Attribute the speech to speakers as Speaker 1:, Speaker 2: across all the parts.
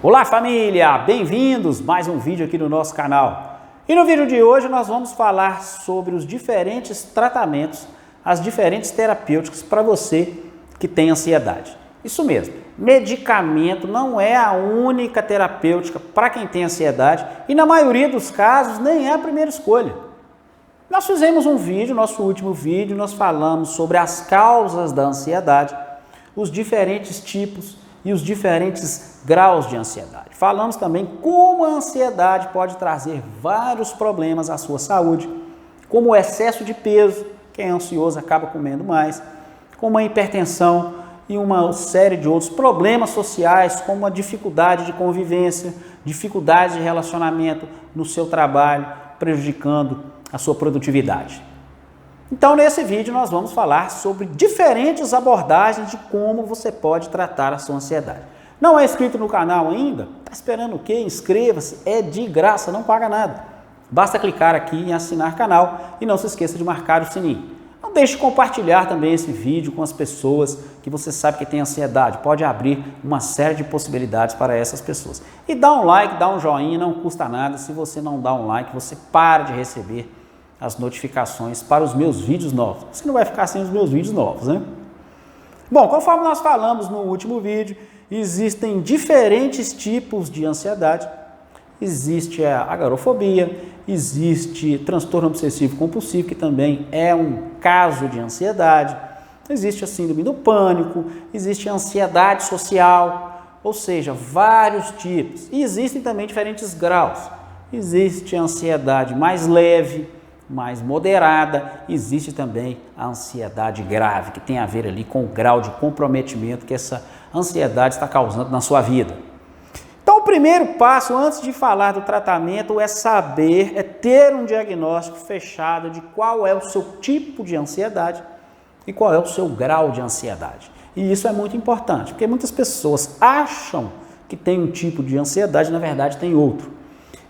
Speaker 1: Olá família, bem-vindos a mais um vídeo aqui no nosso canal. E no vídeo de hoje nós vamos falar sobre os diferentes tratamentos, as diferentes terapêuticas para você que tem ansiedade. Isso mesmo, medicamento não é a única terapêutica para quem tem ansiedade e na maioria dos casos nem é a primeira escolha. Nós fizemos um vídeo, nosso último vídeo, nós falamos sobre as causas da ansiedade, os diferentes tipos e os diferentes graus de ansiedade. Falamos também como a ansiedade pode trazer vários problemas à sua saúde, como o excesso de peso, quem é ansioso acaba comendo mais, como a hipertensão e uma série de outros problemas sociais, como a dificuldade de convivência, dificuldade de relacionamento no seu trabalho, prejudicando a sua produtividade. Então, nesse vídeo, nós vamos falar sobre diferentes abordagens de como você pode tratar a sua ansiedade. Não é inscrito no canal ainda? Está esperando o quê? Inscreva-se, é de graça, não paga nada. Basta clicar aqui em assinar canal e não se esqueça de marcar o sininho. Não deixe de compartilhar também esse vídeo com as pessoas que você sabe que tem ansiedade. Pode abrir uma série de possibilidades para essas pessoas. E dá um like, dá um joinha, não custa nada. Se você não dá um like, você para de receber as notificações para os meus vídeos novos. Você não vai ficar sem os meus vídeos novos, né? Bom, conforme nós falamos no último vídeo, existem diferentes tipos de ansiedade. Existe a agorafobia, existe transtorno obsessivo compulsivo, que também é um caso de ansiedade. Existe a síndrome do pânico, existe a ansiedade social, ou seja, vários tipos. E existem também diferentes graus. Existe a ansiedade mais leve, mais moderada, existe também a ansiedade grave, que tem a ver ali com o grau de comprometimento que essa ansiedade está causando na sua vida. Então, o primeiro passo, antes de falar do tratamento, é saber, é ter um diagnóstico fechado de qual é o seu tipo de ansiedade e qual é o seu grau de ansiedade. E isso é muito importante, porque muitas pessoas acham que tem um tipo de ansiedade, na verdade tem outro.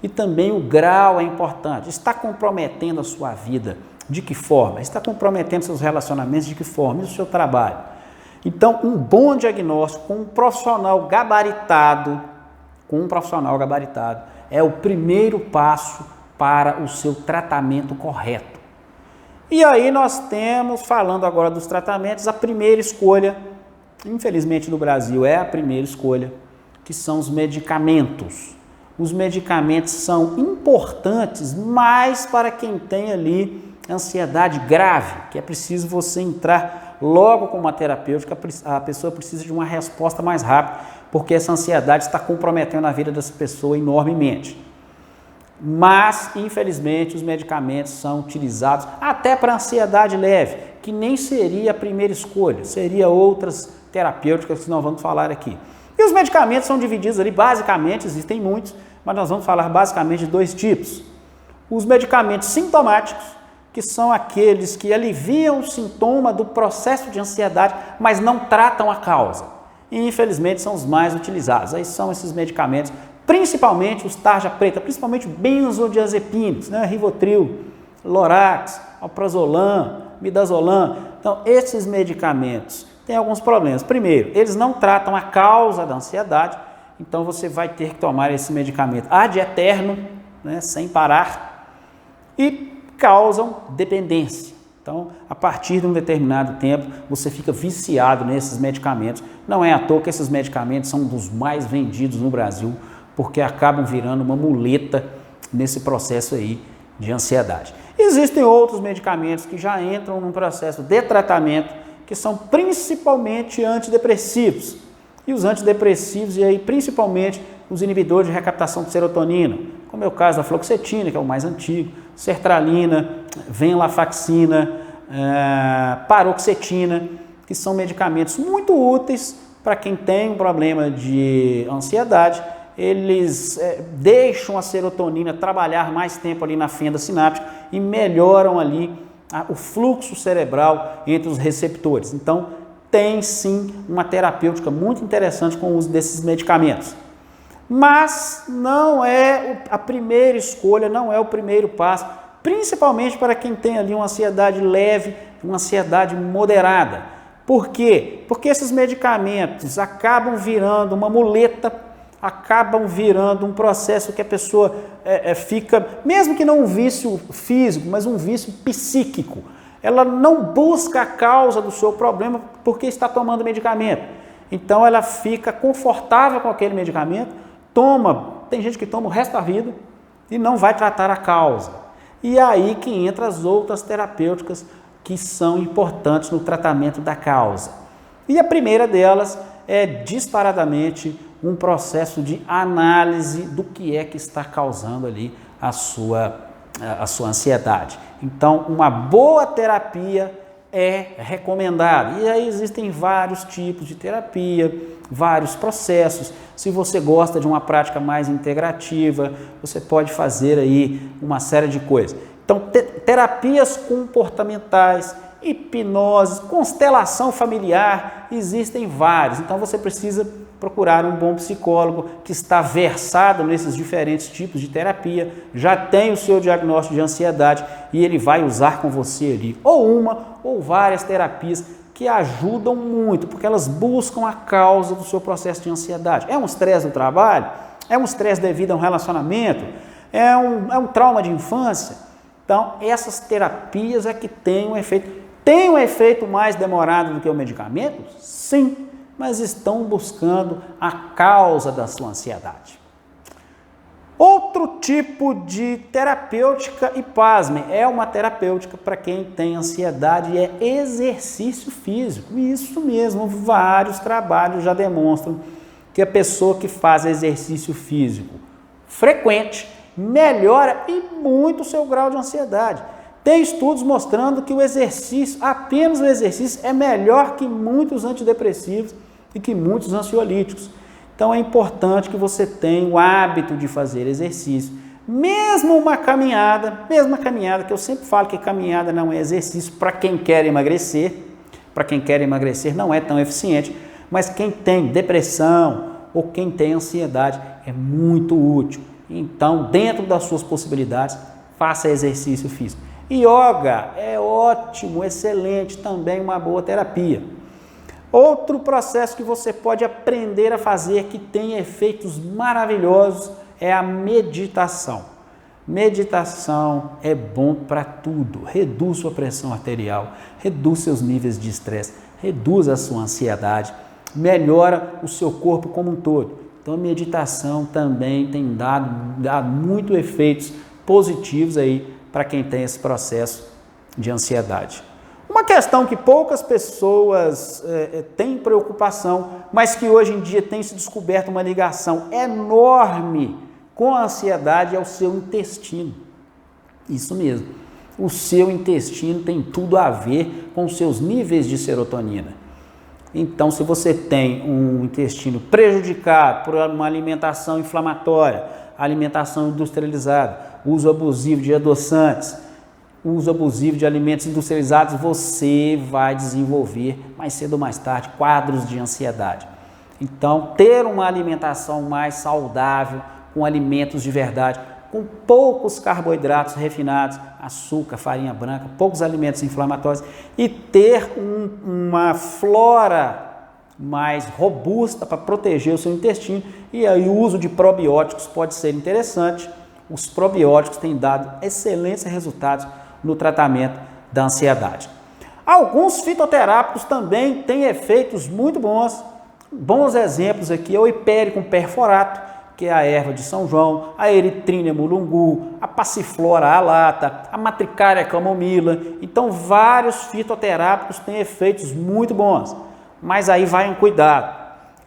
Speaker 1: E também o grau é importante. Está comprometendo a sua vida? De que forma? Está comprometendo seus relacionamentos? De que forma? E o seu trabalho? Então, um bom diagnóstico com um profissional gabaritado, é o primeiro passo para o seu tratamento correto. E aí nós temos, falando agora dos tratamentos, a primeira escolha, infelizmente no Brasil é a primeira escolha, que são os medicamentos. Os medicamentos são importantes, mas para quem tem ali ansiedade grave, que é preciso você entrar logo com uma terapêutica, a pessoa precisa de uma resposta mais rápida, porque essa ansiedade está comprometendo a vida dessa pessoa enormemente. Mas, infelizmente, os medicamentos são utilizados até para ansiedade leve, que nem seria a primeira escolha, seria outras terapêuticas que nós vamos falar aqui. E os medicamentos são divididos ali, basicamente, existem muitos, mas nós vamos falar basicamente de dois tipos. Os medicamentos sintomáticos, que são aqueles que aliviam o sintoma do processo de ansiedade, mas não tratam a causa. E, infelizmente, são os mais utilizados. Aí são esses medicamentos, principalmente os tarja preta, principalmente benzodiazepínicos, né? Rivotril, Lorax, alprazolam, midazolam. Então, esses medicamentos têm alguns problemas. Primeiro, eles não tratam a causa da ansiedade, então você vai ter que tomar esse medicamento ad eterno, né, sem parar, e causam dependência. Então, a partir de um determinado tempo, você fica viciado nesses medicamentos. Não é à toa que esses medicamentos são dos mais vendidos no Brasil, porque acabam virando uma muleta nesse processo aí de ansiedade. Existem outros medicamentos que já entram num processo de tratamento, que são principalmente antidepressivos. E os antidepressivos, e aí principalmente os inibidores de recaptação de serotonina, como é o caso da fluoxetina, que é o mais antigo, sertralina, venlafaxina, paroxetina, que são medicamentos muito úteis para quem tem um problema de ansiedade. Eles deixam a serotonina trabalhar mais tempo ali na fenda sináptica e melhoram ali o fluxo cerebral entre os receptores. Então, tem sim uma terapêutica muito interessante com o uso desses medicamentos. Mas não é a primeira escolha, não é o primeiro passo, principalmente para quem tem ali uma ansiedade leve, uma ansiedade moderada. Por quê? Porque esses medicamentos acabam virando uma muleta acabam virando um processo que a pessoa fica, mesmo que não um vício físico, mas um vício psíquico. Ela não busca a causa do seu problema porque está tomando medicamento. Então ela fica confortável com aquele medicamento, tem gente que toma o resto da vida e não vai tratar a causa. E aí que entra as outras terapêuticas que são importantes no tratamento da causa. E a primeira delas é disparadamente um processo de análise do que é que está causando ali a sua ansiedade. Então, uma boa terapia é recomendada. E aí existem vários tipos de terapia, vários processos. Se você gosta de uma prática mais integrativa, você pode fazer aí uma série de coisas. Então, terapias comportamentais, hipnose, constelação familiar, existem vários. Então você precisa procurar um bom psicólogo que está versado nesses diferentes tipos de terapia, já tem o seu diagnóstico de ansiedade e ele vai usar com você ali ou uma ou várias terapias que ajudam muito, porque elas buscam a causa do seu processo de ansiedade. É um estresse do trabalho? É um estresse devido a um relacionamento? É um trauma de infância? Então essas terapias é que têm um efeito. Tem um efeito mais demorado do que o medicamento? Sim, mas estão buscando a causa da sua ansiedade. Outro tipo de terapêutica, e pasmem, é uma terapêutica para quem tem ansiedade e é exercício físico. Isso mesmo, vários trabalhos já demonstram que a pessoa que faz exercício físico frequente melhora e muito o seu grau de ansiedade. Tem estudos mostrando que apenas o exercício é melhor que muitos antidepressivos e que muitos ansiolíticos. Então é importante que você tenha o hábito de fazer exercício. Mesmo uma caminhada, que eu sempre falo que caminhada não é exercício para quem quer emagrecer. Para quem quer emagrecer não é tão eficiente, mas quem tem depressão ou quem tem ansiedade é muito útil. Então, dentro das suas possibilidades, faça exercício físico. Yoga é ótimo, excelente, também uma boa terapia. Outro processo que você pode aprender a fazer que tem efeitos maravilhosos é a meditação. Meditação é bom para tudo, reduz sua pressão arterial, reduz seus níveis de estresse, reduz a sua ansiedade, melhora o seu corpo como um todo. Então a meditação também tem dado muito efeitos positivos aí para quem tem esse processo de ansiedade. Uma questão que poucas pessoas têm preocupação, mas que hoje em dia tem se descoberto uma ligação enorme com a ansiedade é o seu intestino. Isso mesmo, o seu intestino tem tudo a ver com os seus níveis de serotonina. Então, se você tem um intestino prejudicado por uma alimentação inflamatória, alimentação industrializada, uso abusivo de adoçantes, uso abusivo de alimentos industrializados, você vai desenvolver, mais cedo ou mais tarde, quadros de ansiedade. Então, ter uma alimentação mais saudável, com alimentos de verdade, com poucos carboidratos refinados, açúcar, farinha branca, poucos alimentos inflamatórios e ter uma flora mais robusta para proteger o seu intestino. E aí o uso de probióticos pode ser interessante. Os probióticos têm dado excelentes resultados no tratamento da ansiedade. Alguns fitoterápicos também têm efeitos muito bons. Bons exemplos aqui é o hipéricum perforato, que é a erva de São João, a eritrínia mulungu, a passiflora alata, a matricária camomila. Então, vários fitoterápicos têm efeitos muito bons, mas aí vai um cuidado.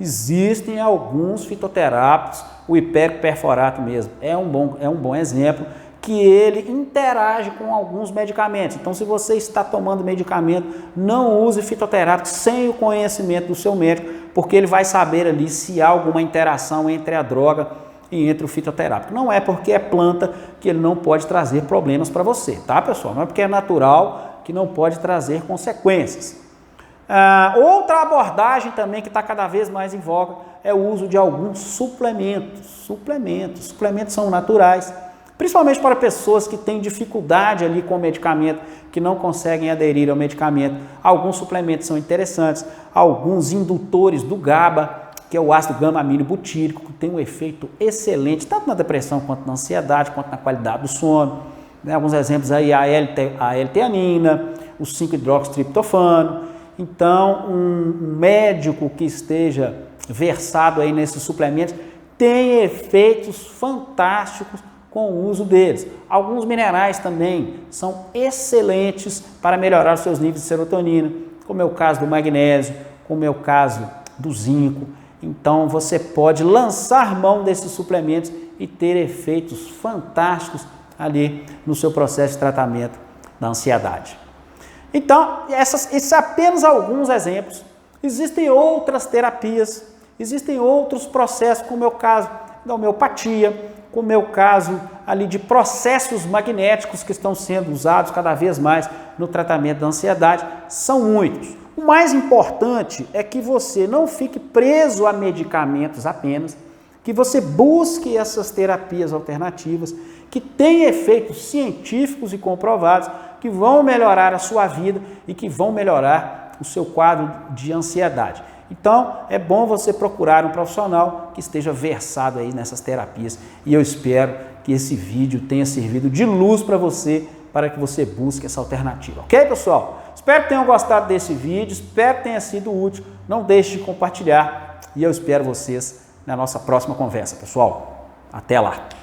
Speaker 1: Existem alguns fitoterápicos, o hipéricum perforato mesmo, é um bom exemplo, que ele interage com alguns medicamentos. Então, se você está tomando medicamento, não use fitoterápico sem o conhecimento do seu médico, porque ele vai saber ali se há alguma interação entre a droga e entre o fitoterápico. Não é porque é planta que ele não pode trazer problemas para você, tá, pessoal? Não é porque é natural que não pode trazer consequências. Outra abordagem também que está cada vez mais em voga é o uso de alguns suplementos. Suplementos são naturais, principalmente para pessoas que têm dificuldade ali com o medicamento, que não conseguem aderir ao medicamento. Alguns suplementos são interessantes, alguns indutores do GABA que é o ácido gama-amino butírico, que tem um efeito excelente, tanto na depressão quanto na ansiedade, quanto na qualidade do sono. Alguns exemplos aí, a L-teanina, o 5-hidroxitriptofano. Então, um médico que esteja versado aí nesses suplementos tem efeitos fantásticos com o uso deles. Alguns minerais também são excelentes para melhorar os seus níveis de serotonina, como é o caso do magnésio, como é o caso do zinco. Então, você pode lançar mão desses suplementos e ter efeitos fantásticos ali no seu processo de tratamento da ansiedade. Então, esses são apenas alguns exemplos. Existem outras terapias, existem outros processos, como é o caso da homeopatia, como é o caso ali de processos magnéticos que estão sendo usados cada vez mais no tratamento da ansiedade. São muitos. O mais importante é que você não fique preso a medicamentos apenas, que você busque essas terapias alternativas que têm efeitos científicos e comprovados, que vão melhorar a sua vida e que vão melhorar o seu quadro de ansiedade. Então, é bom você procurar um profissional que esteja versado aí nessas terapias e eu espero que esse vídeo tenha servido de luz para você, para que você busque essa alternativa. Ok, pessoal? Espero que tenham gostado desse vídeo, espero que tenha sido útil. Não deixe de compartilhar e eu espero vocês na nossa próxima conversa, pessoal. Até lá!